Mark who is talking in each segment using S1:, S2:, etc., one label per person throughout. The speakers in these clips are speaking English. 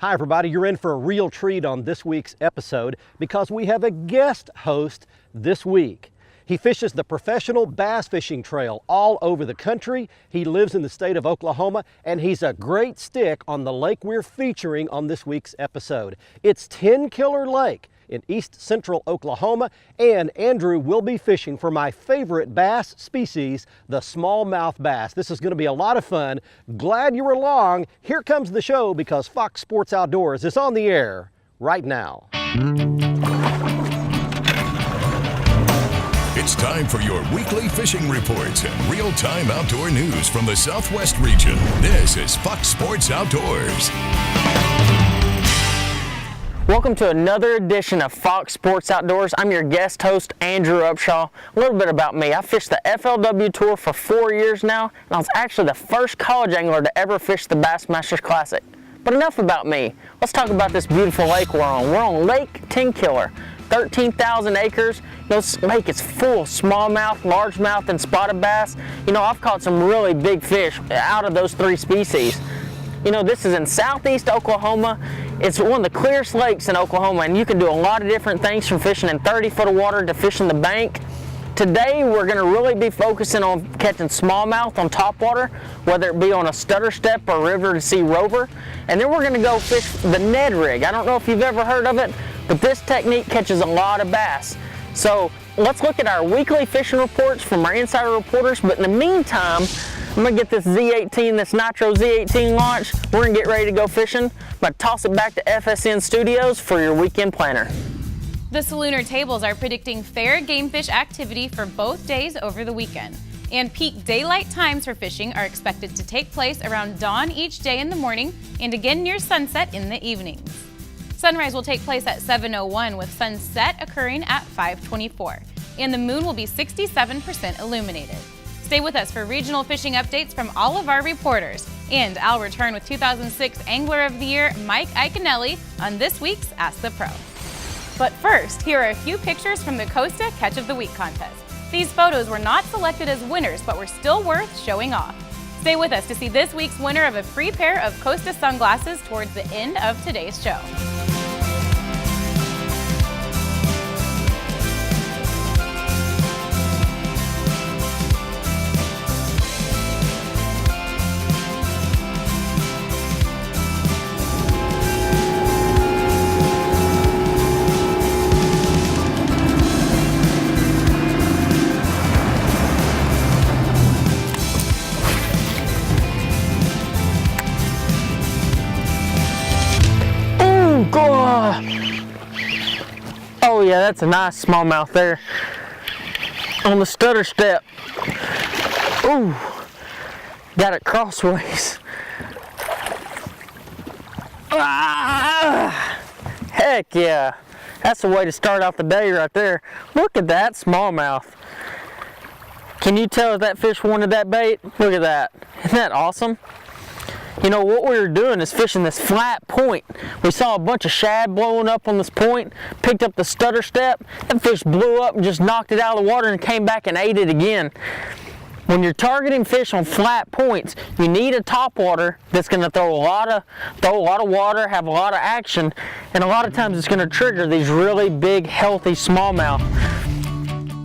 S1: Hi everybody, you're in for a real treat on this week's episode because we have a guest host this week. He fishes the professional bass fishing trail all over the country. He lives in the state of Oklahoma, and he's a great stick on the lake we're featuring on this week's episode. It's Tenkiller Lake in east central Oklahoma, and Andrew will be fishing for my favorite bass species, the smallmouth bass. This is going to be a lot of fun. Glad you were along. Here comes the show because Fox Sports Outdoors is on the air right now.
S2: It's time for your weekly fishing reports and real-time outdoor news from the Southwest region. This is Fox Sports Outdoors.
S3: Welcome to another edition of Fox Sports Outdoors. I'm your guest host, Andrew Upshaw. A little bit about me. I fished the FLW Tour for 4 years now, and I was actually the first college angler to ever fish the Bassmasters Classic. But enough about me. Let's talk about this beautiful lake we're on. We're on Lake Tenkiller, 13,000 acres. This lake is full of smallmouth, largemouth, and spotted bass. You know, I've caught some really big fish out of those three species. You know, this is in southeast Oklahoma. It's one of the clearest lakes in Oklahoma, and you can do a lot of different things from fishing in 30 foot of water to fishing the bank. Today, we're gonna really be focusing on catching smallmouth on topwater, whether it be on a stutter step or river to sea rover. And then we're gonna go fish the Ned rig. I don't know if you've ever heard of it, but this technique catches a lot of bass. So let's look at our weekly fishing reports from our insider reporters. But in the meantime, I'm gonna get this Z18, this Nitro Z18 launched. We're gonna get ready to go fishing. I'm gonna toss it back to FSN Studios for your weekend planner.
S4: The Salooner tables are predicting fair game fish activity for both days over the weekend. And peak daylight times for fishing are expected to take place around dawn each day in the morning and again near sunset in the evenings. Sunrise will take place at 7:01 with sunset occurring at 5:24. And the moon will be 67% illuminated. Stay with us for regional fishing updates from all of our reporters. And I'll return with 2006 Angler of the Year Mike Iaconelli on this week's Ask the Pro. But first, here are a few pictures from the Costa Catch of the Week contest. These photos were not selected as winners, but were still worth showing off. Stay with us to see this week's winner of a free pair of Costa sunglasses towards the end of today's show.
S3: Oh yeah, that's a nice smallmouth there on the stutter step. Ooh, got it crossways. Ah, heck yeah, that's the way to start out the day right there. Look at that smallmouth. Can you tell if that fish wanted that bait? Look at that. Isn't that awesome? You know, what we were doing is fishing this flat point. We saw a bunch of shad blowing up on this point, picked up the stutter step, and fish blew up and just knocked it out of the water and came back and ate it again. When you're targeting fish on flat points, you need a topwater that's going to throw a lot of water, have a lot of action, and a lot of times it's going to trigger these really big, healthy smallmouth.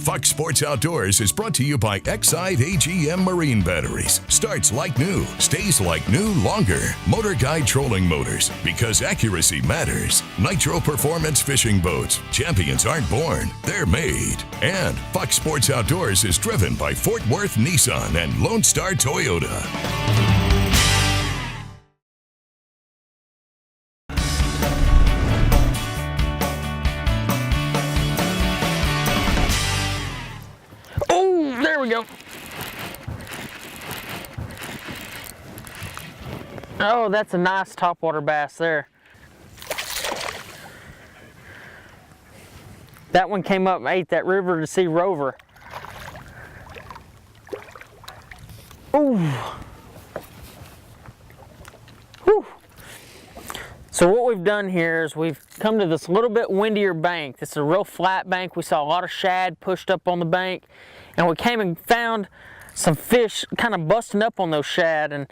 S2: Fox Sports Outdoors is brought to you by Excite AGM Marine Batteries. Starts like new, stays like new longer. Motor Guide Trolling Motors, because accuracy matters. Nitro Performance Fishing Boats. Champions aren't born, they're made. And Fox Sports Outdoors is driven by Fort Worth Nissan and Lone Star Toyota.
S3: There we go. Oh, that's a nice topwater bass there. That one came up and ate that river to sea rover. Ooh. Whew. So what we've done here is we've come to this little bit windier bank. This is a real flat bank. We saw a lot of shad pushed up on the bank, and we came and found some fish kind of busting up on those shad, and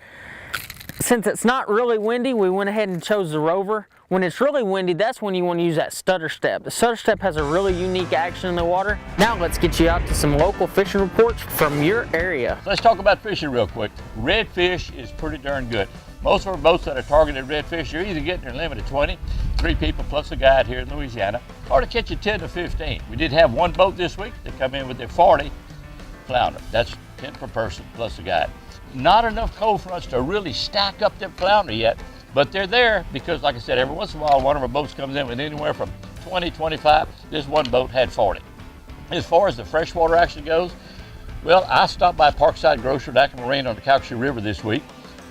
S3: Since it's not really windy, we went ahead and chose the Rover. When it's really windy, that's when you want to use that stutter step. The stutter step has a really unique action in the water. Now let's get you out to some local fishing reports from your area.
S5: Let's talk about fishing real quick. Redfish is pretty darn good. Most of our boats that are targeted redfish, you're either getting their limit of 20, 3 people plus a guide here in Louisiana, or to catch you 10 to 15. We did have one boat this week that come in with their 40 flounder. That's 10 per person plus a guide. Not enough cold fronts to really stack up them flounder yet, but they're there because, like I said, every once in a while one of our boats comes in with anywhere from 20, 25. This one boat had 40. As far as the freshwater action goes, well, I stopped by Parkside Grocery at Acton Marine on the Calcasieu River this week,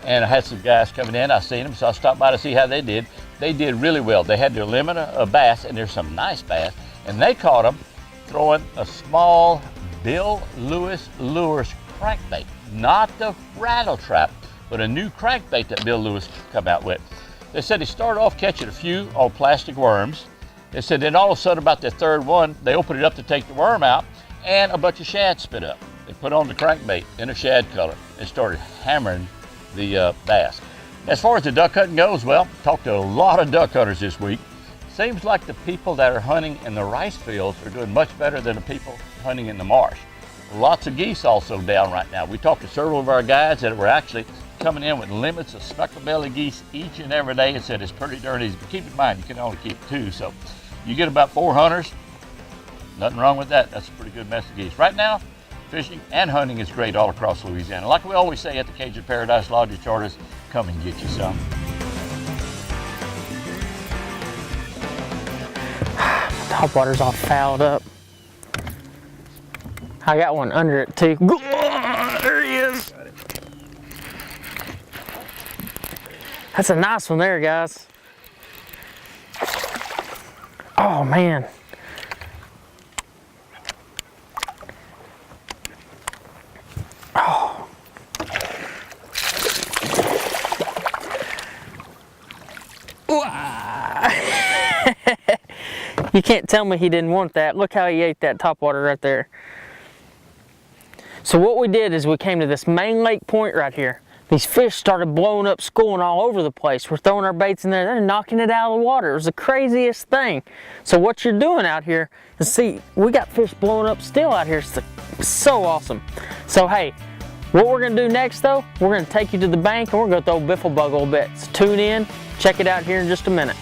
S5: and I had some guys coming in. I seen them, so I stopped by to see how they did. They did really well. They had their limit of bass, and there's some nice bass, and they caught them throwing a small Bill Lewis Lures crankbait. Not the rattle trap, but a new crankbait that Bill Lewis come out with. They said he started off catching a few on plastic worms. They said then all of a sudden about the third one, they opened it up to take the worm out and a bunch of shad spit up. They put on the crankbait in a shad color and started hammering the bass. As far as the duck hunting goes, well, talked to a lot of duck hunters this week. Seems like the people that are hunting in the rice fields are doing much better than the people hunting in the marsh. Lots of geese also down right now. We talked to several of our guides that were actually coming in with limits of speckled-belly geese each and every day and said it's pretty darn easy. But keep in mind, you can only keep 2, so you get about 4 hunters. Nothing wrong with that. That's a pretty good mess of geese. Right now, fishing and hunting is great all across Louisiana. Like we always say at the Cajun Paradise Lodge and Charters, come and get you some.
S3: Top water's all fouled up. I got one under it too. There he is. That's a nice one there, guys. Oh man. Oh. You can't tell me he didn't want that. Look how he ate that topwater right there. So what we did is we came to this main lake point right here. These fish started blowing up, schooling all over the place. We're throwing our baits in there, they're knocking it out of the water. It was the craziest thing. So what you're doing out here is, see, we got fish blowing up still out here. It's so awesome. So hey, what we're gonna do next though, we're gonna take you to the bank and we're gonna throw biffle bug a little bit. So tune in, check it out here in just a minute.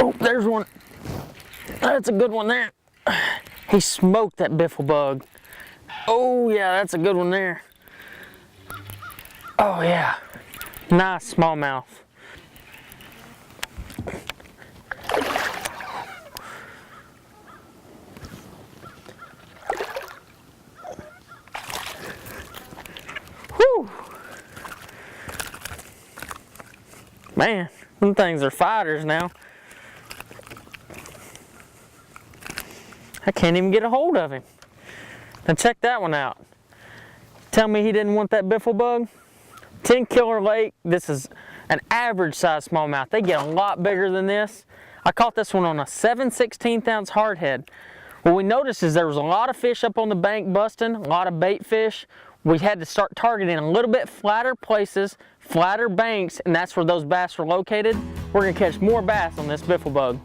S3: Oh, there's one. That's a good one there. He smoked that biffle bug. Oh yeah, that's a good one there. Oh yeah, nice smallmouth. Whew. Man, them things are fighters now. I can't even get a hold of him. Now check that one out. Tell me he didn't want that biffle bug? Tenkiller Lake, this is an average size smallmouth. They get a lot bigger than this. I caught this one on a 7/16 ounce hardhead. What we noticed is there was a lot of fish up on the bank busting, a lot of bait fish. We had to start targeting a little bit flatter places, flatter banks, and that's where those bass were located. We're gonna catch more bass on this biffle bug.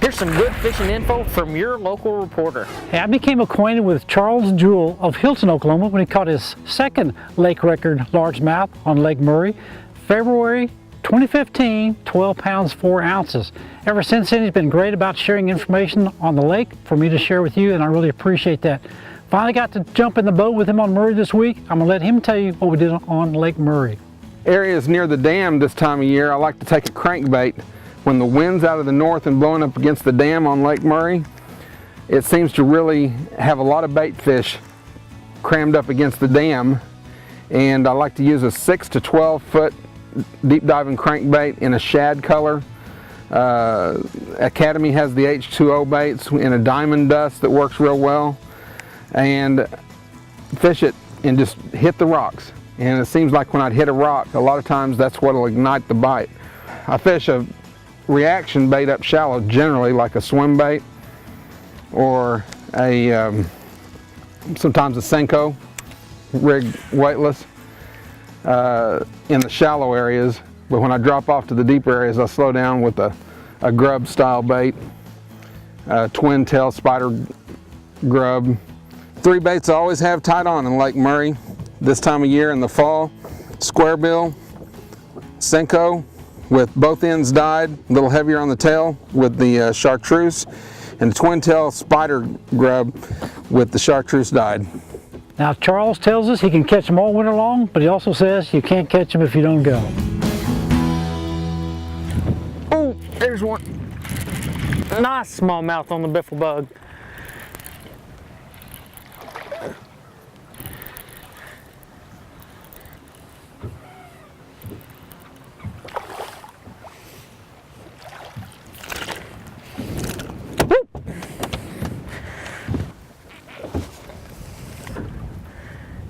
S3: Here's some good fishing info from your local reporter.
S6: Hey, I became acquainted with Charles Jewell of Hilton, Oklahoma when he caught his second lake record largemouth on Lake Murray, February 2015, 12 pounds 4 ounces. Ever since then, he's been great about sharing information on the lake for me to share with you, and I really appreciate that. Finally got to jump in the boat with him on Murray this week. I'm gonna let him tell you what we did on Lake Murray.
S7: areas near the dam this time of year, I like to take a crankbait. When the wind's out of the north and blowing up against the dam on Lake Murray, it seems to really have a lot of bait fish crammed up against the dam. And I like to use a 6 to 12 foot deep diving crankbait in a shad color. Academy has the H2O baits in a diamond dust that works real well. And fish it and just hit the rocks. And it seems like when I'd hit a rock, a lot of times that's what will ignite the bite. I fish a reaction bait up shallow, generally like a swim bait or a sometimes a Senko rig weightless in the shallow areas. But when I drop off to the deeper areas, I slow down with a grub style bait, twin tail spider grub. 3 baits I always have tied on in Lake Murray this time of year in the fall: square bill, Senko with both ends dyed, a little heavier on the tail with the chartreuse, and twin tail spider grub with the chartreuse dyed.
S6: Now Charles tells us he can catch them all winter long, but he also says you can't catch them if you don't go.
S3: Oh, there's one. Nice smallmouth on the biffle bug.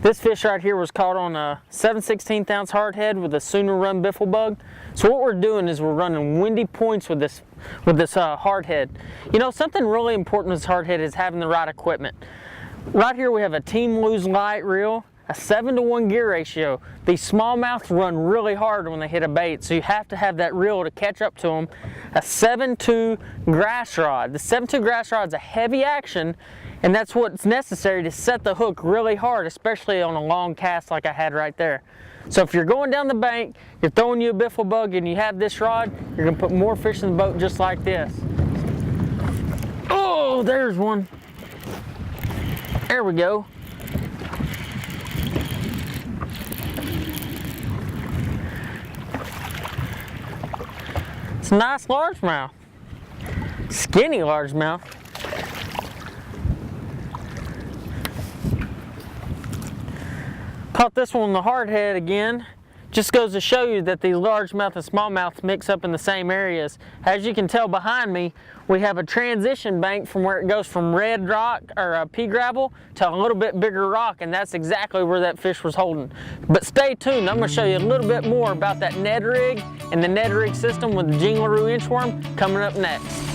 S3: This fish right here was caught on a 7/16 ounce hardhead with a Sooner Run biffle bug. So what we're doing is we're running windy points with this hardhead. You know, something really important with this hardhead is having the right equipment. Right here we have a Team Lose light reel, a 7-to-1 gear ratio. These smallmouths run really hard when they hit a bait, so you have to have that reel to catch up to them. A 7-2 grass rod. The 7-2 grass rod is a heavy action, and that's what's necessary to set the hook really hard, especially on a long cast like I had right there. So if you're going down the bank, you're throwing you a biffle bug and you have this rod, you're gonna put more fish in the boat just like this. Oh, there's one. There we go. It's a nice largemouth. Skinny largemouth. Caught this one on the hardhead again. Just goes to show you that these largemouth and smallmouths mix up in the same areas. As you can tell behind me, we have a transition bank from where it goes from red rock or pea gravel to a little bit bigger rock, and that's exactly where that fish was holding. But stay tuned, I'm going to show you a little bit more about that Ned rig and the Ned rig system with the Jingleroo inchworm coming up next.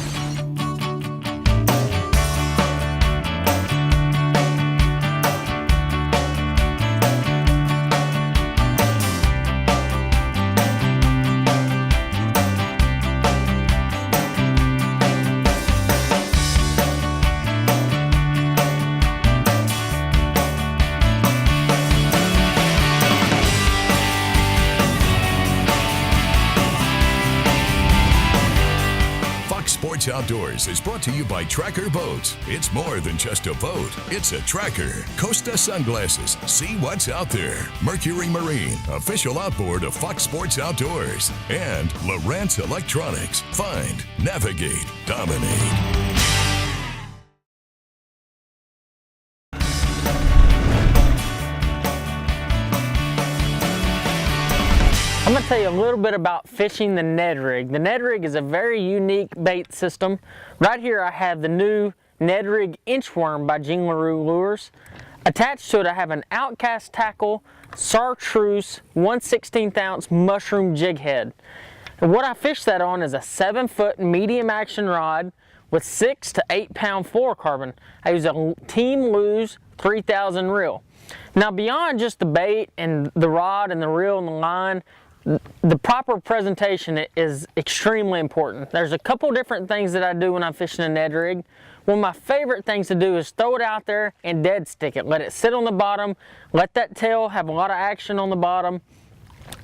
S2: Sports Outdoors is brought to you by Tracker Boats. It's more than just a boat, it's a tracker. Costa Sunglasses, see what's out there. Mercury Marine, official outboard of Fox Sports Outdoors. And Lowrance Electronics, find, navigate, dominate.
S3: I'm going to tell you a little bit about fishing the Ned rig. The Ned rig is a very unique bait system. Right here I have the new Ned rig inchworm by Jingleroo Lures. Attached to it I have an Outcast Tackle Chartreuse 1/16 ounce mushroom jig head. And what I fish that on is a 7-foot medium action rod with 6 to 8 pound fluorocarbon. I use a Team Lose 3000 reel. Now beyond just the bait and the rod and the reel and the line, the proper presentation is extremely important. There's a couple different things that I do when I'm fishing a Ned rig. One of my favorite things to do is throw it out there and dead stick it. Let it sit on the bottom, let that tail have a lot of action on the bottom,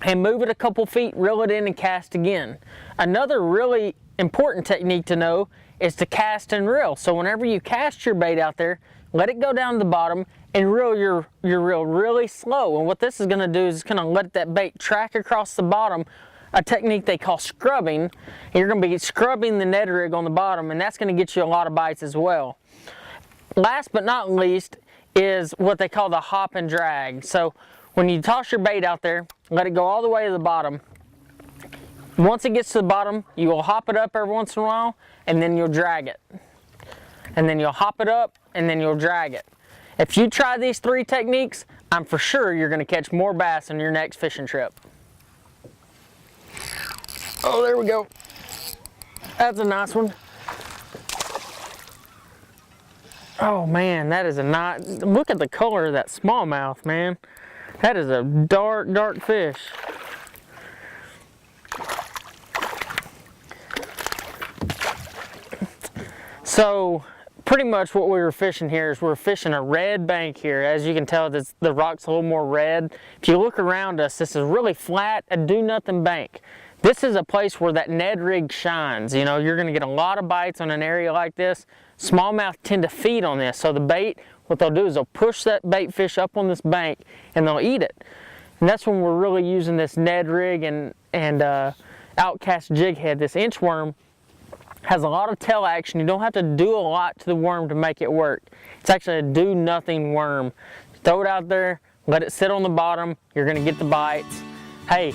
S3: and move it a couple feet, reel it in, and cast again. Another really important technique to know is to cast and reel. So whenever you cast your bait out there, let it go down to the bottom, and reel your reel really slow. And what this is going to do is it's going to let that bait track across the bottom, a technique they call scrubbing. And you're going to be scrubbing the Ned rig on the bottom, and that's going to get you a lot of bites as well. Last but not least is what they call the hop and drag. So when you toss your bait out there, let it go all the way to the bottom. Once it gets to the bottom, you will hop it up every once in a while, and then you'll drag it. And then you'll hop it up, and then you'll drag it. If you try these 3 techniques, I'm for sure you're going to catch more bass on your next fishing trip. Oh, there we go. That's a nice one. Oh man, that is a nice, look at the color of that smallmouth, man. That is a dark, dark fish. So pretty much what we were fishing here is we're fishing a red bank here. As you can tell, the rock's a little more red. If you look around us, this is really flat, a do-nothing bank. This is a place where that Ned rig shines. You know, you're gonna get a lot of bites on an area like this. Smallmouth tend to feed on this. So the bait, what they'll do is they'll push that bait fish up on this bank and they'll eat it. And that's when we're really using this Ned rig and outcast jig head. This inchworm has a lot of tail action. You don't have to do a lot to the worm to make it work. It's actually a do-nothing worm. Throw it out there, let it sit on the bottom, you're gonna get the bites. Hey,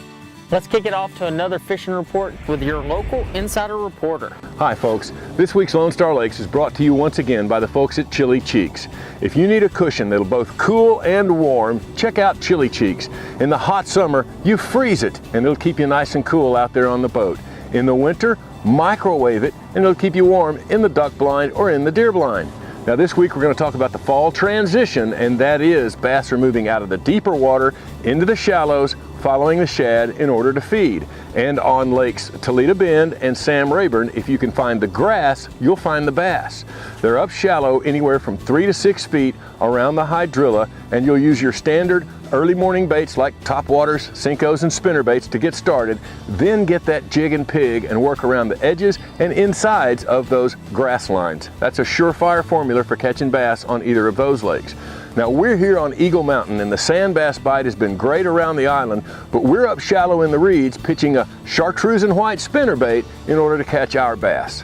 S3: let's kick it off to another fishing report with your local insider reporter.
S8: Hi folks, this week's Lone Star Lakes is brought to you once again by the folks at Chili Cheeks. If you need a cushion that'll both cool and warm, check out Chili Cheeks. In the hot summer, you freeze it and it'll keep you nice and cool out there on the boat. In the winter, microwave it and it'll keep you warm in the duck blind or in the deer blind. Now this week we're going to talk about the fall transition, and that is bass are moving out of the deeper water into the shallows, following the shad in order to feed. And on lakes Toledo Bend and Sam Rayburn, if you can find the grass, you'll find the bass. They're up shallow anywhere from 3 to 6 feet around the hydrilla, and you'll use your standard early morning baits like topwaters, Cincos, and spinner baits to get started, then get that jig and pig and work around the edges and insides of those grass lines. That's a surefire formula for catching bass on either of those lakes. Now we're here on Eagle Mountain and the sand bass bite has been great around the island, but we're up shallow in the reeds pitching a chartreuse and white spinner bait in order to catch our bass.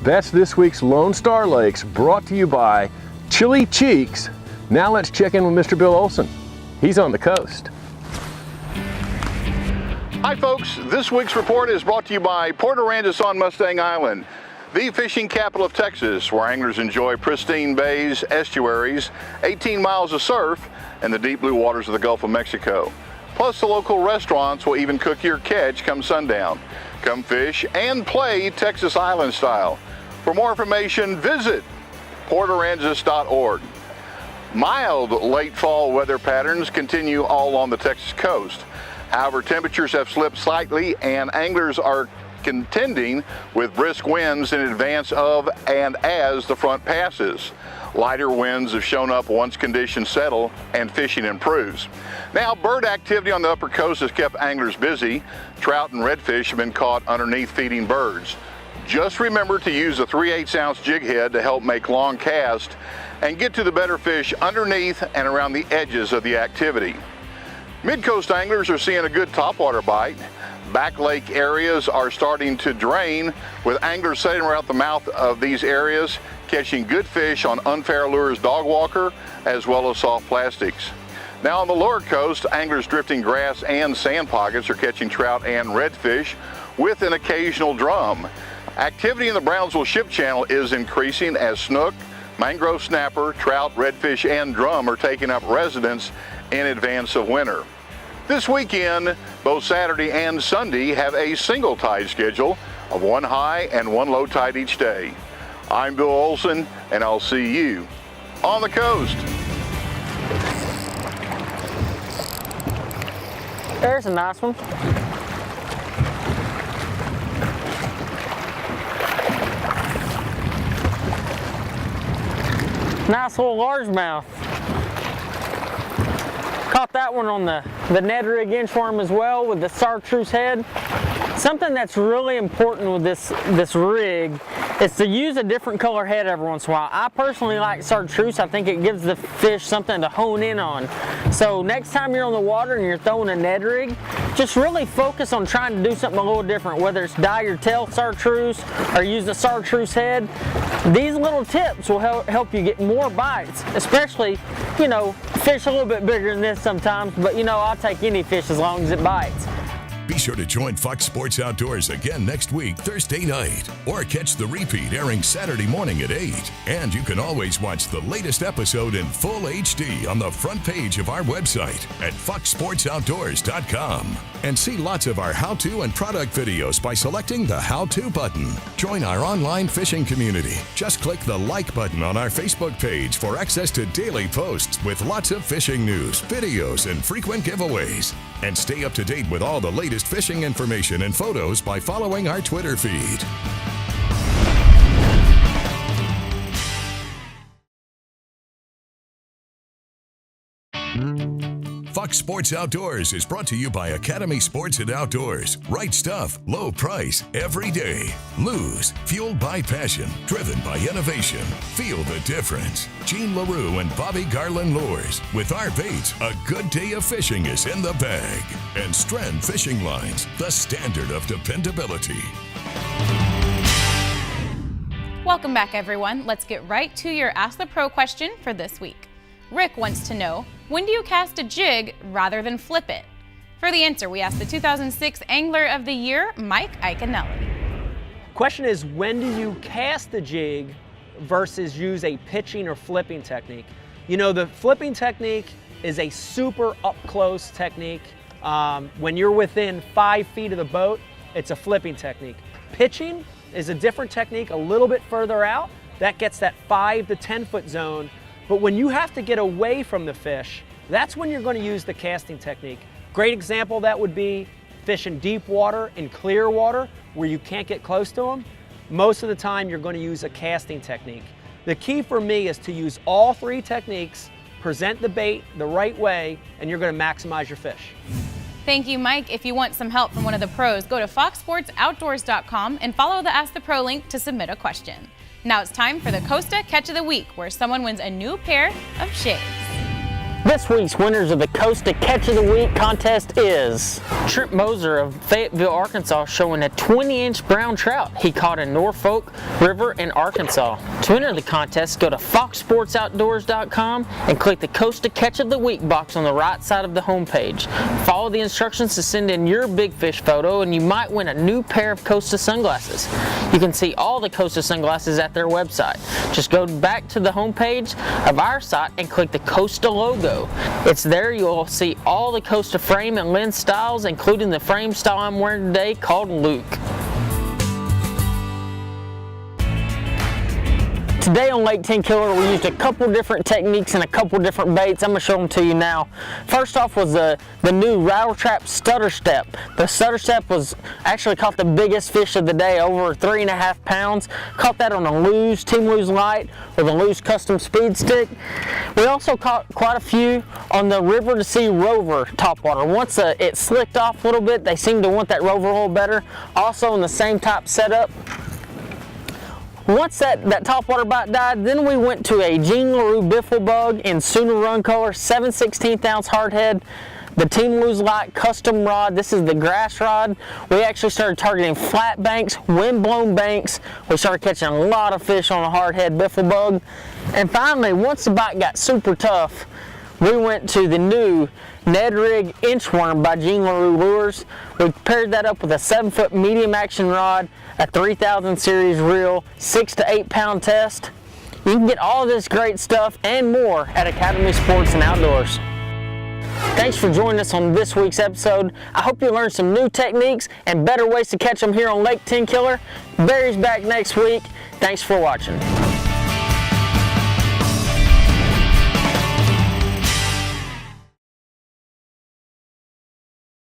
S8: That's this week's Lone Star Lakes, brought to you by Chili Cheeks. Now let's check in with Mr. Bill Olson. He's on the coast.
S9: Hi folks, this week's report is brought to you by Port Aransas on Mustang Island, the fishing capital of Texas, where anglers enjoy pristine bays, estuaries, 18 miles of surf, and the deep blue waters of the Gulf of Mexico. Plus the local restaurants will even cook your catch come sundown. Come fish and play Texas Island style. For more information, visit portaransas.org. Mild late fall weather patterns continue all on the Texas coast. However, temperatures have slipped slightly and anglers are contending with brisk winds in advance of and as the front passes. Lighter winds have shown up once conditions settle and fishing improves. Now, bird activity on the upper coast has kept anglers busy. Trout and redfish have been caught underneath feeding birds. Just remember to use a 3/8 ounce jig head to help make long casts and get to the better fish underneath and around the edges of the activity. Mid-coast anglers are seeing a good topwater bite. Back lake areas are starting to drain, with anglers sitting around the mouth of these areas, catching good fish on Unfair Lures dog walker as well as soft plastics. Now on the lower coast, anglers drifting grass and sand pockets are catching trout and redfish with an occasional drum. Activity in the Brownsville Ship Channel is increasing as snook, mangrove snapper, trout, redfish, and drum are taking up residence in advance of winter. This weekend, both Saturday and Sunday have a single tide schedule of 1 high and 1 low tide each day. I'm Bill Olson, and I'll see you on the coast.
S3: There's a nice one. Nice little largemouth. Caught that one on the Ned rig inchworm as well with the chartreuse head. Something that's really important with this rig is to use a different color head every once in a while. I personally like chartreuse. I think it gives the fish something to hone in on. So next time you're on the water and you're throwing a Ned rig, just really focus on trying to do something a little different, whether it's dye your tail chartreuse or use the chartreuse head. These little tips will help you get more bites, especially, you know, fish a little bit bigger than this sometimes, but you know, I'll take any fish as long as it bites.
S2: Be sure to join Fox Sports Outdoors again next week, Thursday night, or catch the repeat airing Saturday morning at 8. And you can always watch the latest episode in full HD on the front page of our website at foxsportsoutdoors.com. And see lots of our how-to and product videos by selecting the How-To button. Join our online fishing community. Just click the like button on our Facebook page for access to daily posts with lots of fishing news, videos, and frequent giveaways. And stay up to date with all the latest fishing information and photos by following our Twitter feed. Fox Sports Outdoors is brought to you by Academy Sports and Outdoors. Right stuff, low price, every day. Lose, fueled by passion, driven by innovation. Feel the difference. Gene LaRue and Bobby Garland Lures. With our baits, a good day of fishing is in the bag. And Strand Fishing Lines, the standard of dependability.
S4: Welcome back, everyone. Let's get right to your Ask the Pro question for this week. Rick wants to know, when do you cast a jig rather than flip it? For the answer, we asked the 2006 Angler of the Year, Mike Iaconelli.
S10: Question is, when do you cast the jig versus use a pitching or flipping technique? You know, the flipping technique is a super up-close technique. When you're within 5 feet of the boat, it's a flipping technique. Pitching is a different technique, a little bit further out. That gets that 5 to 10 foot zone. But when you have to get away from the fish, that's when you're going to use the casting technique. Great example that would be fishing deep water and clear water where you can't get close to them. Most of the time you're going to use a casting technique. The key for me is to use all 3 techniques, present the bait the right way, and you're going to maximize your fish.
S4: Thank you, Mike. If you want some help from one of the pros, go to foxsportsoutdoors.com and follow the Ask the Pro link to submit a question. Now it's time for the Costa Catch of the Week, where someone wins a new pair of shades.
S3: This week's winners of the Costa Catch of the Week contest is Trip Moser of Fayetteville, Arkansas, showing a 20-inch brown trout he caught in Norfolk River in Arkansas. To enter the contest, go to foxsportsoutdoors.com and click the Costa Catch of the Week box on the right side of the homepage. Follow the instructions to send in your big fish photo, and you might win a new pair of Costa sunglasses. You can see all the Costa sunglasses at their website. Just go back to the homepage of our site and click the Costa logo. It's there you'll see all the Costa frame and lens styles, including the frame style I'm wearing today called Luke. Today on Lake Tenkiller, we used a couple different techniques and a couple different baits. I'm going to show them to you now. First off was the new Rattle Trap Stutter Step. The Stutter Step was actually caught the biggest fish of the day, over 3.5 pounds. Caught that on a Lew's, Team Lew's Light with a Lew's Custom Speed Stick. We also caught quite a few on the River to Sea Rover topwater. Once it slicked off a little bit, they seemed to want that Rover a little better. Also in the same type setup. Once that topwater bite died, then we went to a Gene LaRue Biffle Bug in Sooner Run color, 7/16 ounce hardhead. The Team Lew's Light custom rod. This is the grass rod. We actually started targeting flat banks, wind-blown banks. We started catching a lot of fish on a hardhead Biffle Bug. And finally, once the bite got super tough, we went to the new Ned Rig Inchworm by Gene LaRue Lures. We paired that up with a 7-foot medium action rod, a 3000 series reel, 6 to 8 pound test. You can get all of this great stuff and more at Academy Sports and Outdoors. Thanks for joining us on this week's episode. I hope you learned some new techniques and better ways to catch them here on Lake Tenkiller. Barry's back next week. Thanks for watching.